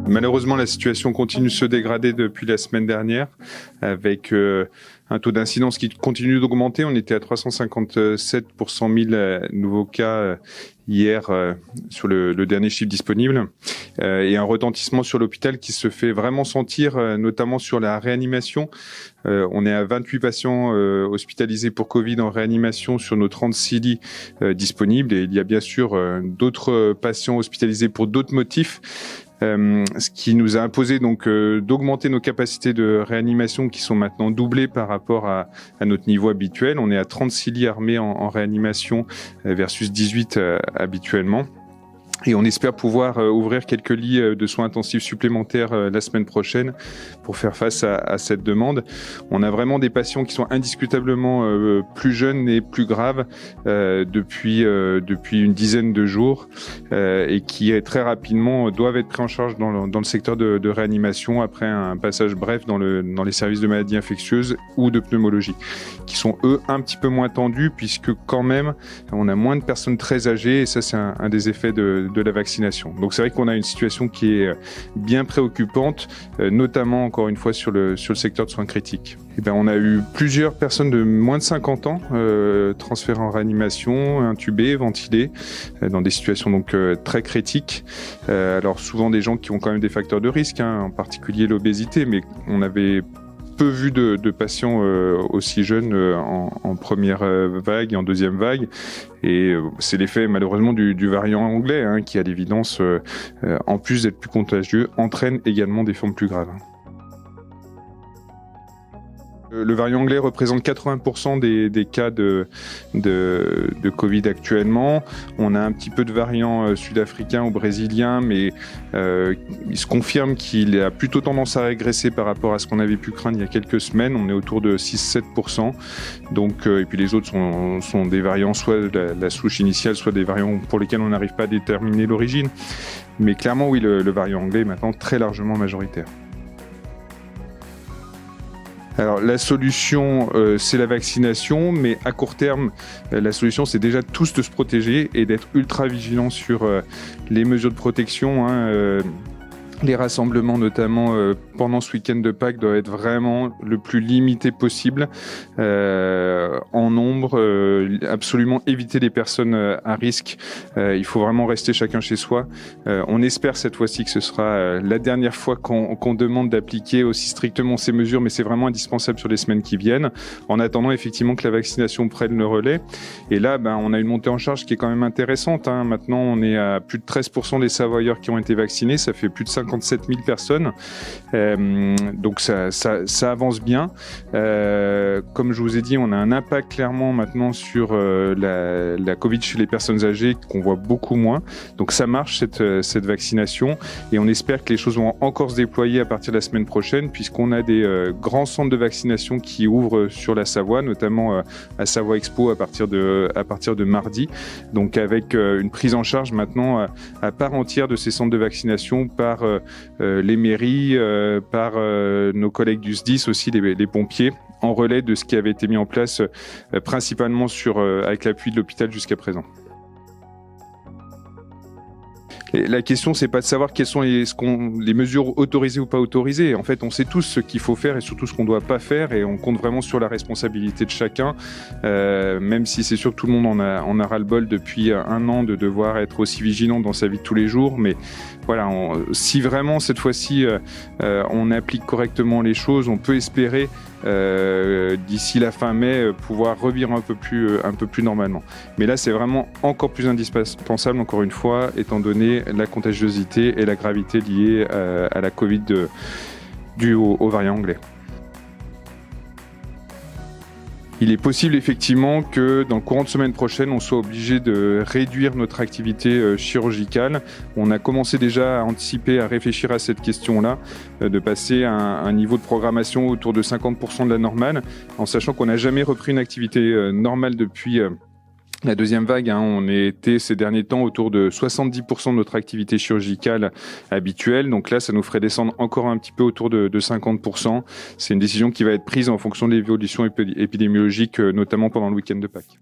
Malheureusement, la situation continue de se dégrader depuis la semaine dernière, avec un taux d'incidence qui continue d'augmenter. On était à 357 pour 100 000 nouveaux cas hier sur le dernier chiffre disponible, et un retentissement sur l'hôpital qui se fait vraiment sentir, notamment sur la réanimation. On est à 28 patients hospitalisés pour Covid en réanimation sur nos 36 lits disponibles, et il y a bien sûr d'autres patients hospitalisés pour d'autres motifs. Ce qui nous a imposé donc d'augmenter nos capacités de réanimation qui sont maintenant doublées par rapport à notre niveau habituel. On est à 36 lits armés en réanimation versus 18 habituellement. Et on espère pouvoir ouvrir quelques lits de soins intensifs supplémentaires la semaine prochaine pour faire face à cette demande. On a vraiment des patients qui sont indiscutablement plus jeunes et plus graves depuis une dizaine de jours et qui très rapidement doivent être pris en charge dans le secteur de réanimation après un passage bref dans les services de maladies infectieuses ou de pneumologie, qui sont eux un petit peu moins tendus puisque quand même on a moins de personnes très âgées, et ça c'est un des effets de la vaccination. Donc c'est vrai qu'on a une situation qui est bien préoccupante, notamment encore une fois sur le secteur de soins critiques. Et ben, on a eu plusieurs personnes de moins de 50 ans transférées en réanimation, intubées, ventilées, dans des situations donc très critiques. Alors souvent des gens qui ont quand même des facteurs de risque, en particulier l'obésité, mais on avait peu vu de patients aussi jeunes en première vague et en deuxième vague. Et c'est l'effet malheureusement du variant anglais qui, à l'évidence, en plus d'être plus contagieux, entraîne également des formes plus graves. Le variant anglais représente 80% des cas de Covid actuellement. On a un petit peu de variants sud-africains ou brésiliens, mais il se confirme qu'il a plutôt tendance à régresser par rapport à ce qu'on avait pu craindre il y a quelques semaines. On est autour de 6-7%. Donc, et puis les autres sont des variants, soit de la souche initiale, soit des variants pour lesquels on n'arrive pas à déterminer l'origine. Mais clairement, oui, le variant anglais est maintenant très largement majoritaire. Alors la solution, c'est la vaccination, mais à court terme, la solution, c'est déjà tous de se protéger et d'être ultra vigilants sur les mesures de protection. Les rassemblements, notamment pendant ce week-end de Pâques, doivent être vraiment le plus limité possible en nombre. Absolument éviter les personnes à risque. Il faut vraiment rester chacun chez soi. On espère cette fois-ci que ce sera la dernière fois qu'on demande d'appliquer aussi strictement ces mesures, mais c'est vraiment indispensable sur les semaines qui viennent. En attendant effectivement que la vaccination prenne le relais. Et là, on a une montée en charge qui est quand même intéressante. Maintenant, on est à plus de 13% des Savoyards qui ont été vaccinés. Ça fait plus de 57 000 personnes. Donc ça avance bien. Comme je vous ai dit, on a un impact clairement maintenant sur la Covid chez les personnes âgées qu'on voit beaucoup moins. Donc ça marche cette vaccination, et on espère que les choses vont encore se déployer à partir de la semaine prochaine, puisqu'on a des grands centres de vaccination qui ouvrent sur la Savoie, notamment à Savoie Expo à partir de mardi. Donc avec une prise en charge maintenant à part entière de ces centres de vaccination par les mairies, par nos collègues du SDIS, aussi les pompiers, en relais de ce qui avait été mis en place principalement avec l'appui de l'hôpital jusqu'à présent. Et la question, c'est pas de savoir quelles sont les mesures autorisées ou pas autorisées. En fait, on sait tous ce qu'il faut faire et surtout ce qu'on doit pas faire, et on compte vraiment sur la responsabilité de chacun, même si c'est sûr que tout le monde en a ras-le-bol depuis un an de devoir être aussi vigilant dans sa vie de tous les jours. Mais voilà, si vraiment cette fois-ci on applique correctement les choses, on peut espérer d'ici la fin mai pouvoir revivre un peu plus normalement. Mais là, c'est vraiment encore plus indispensable, encore une fois, étant donné la contagiosité et la gravité liée à la Covid due au variant anglais. Il est possible effectivement que dans le courant de semaine prochaine, on soit obligé de réduire notre activité chirurgicale. On a commencé déjà à anticiper, à réfléchir à cette question-là, de passer à un niveau de programmation autour de 50% de la normale, en sachant qu'on n'a jamais repris une activité normale depuis la deuxième vague. On était ces derniers temps autour de 70% de notre activité chirurgicale habituelle. Donc là, ça nous ferait descendre encore un petit peu autour de 50%. C'est une décision qui va être prise en fonction de l'évolution épidémiologique, notamment pendant le week-end de Pâques.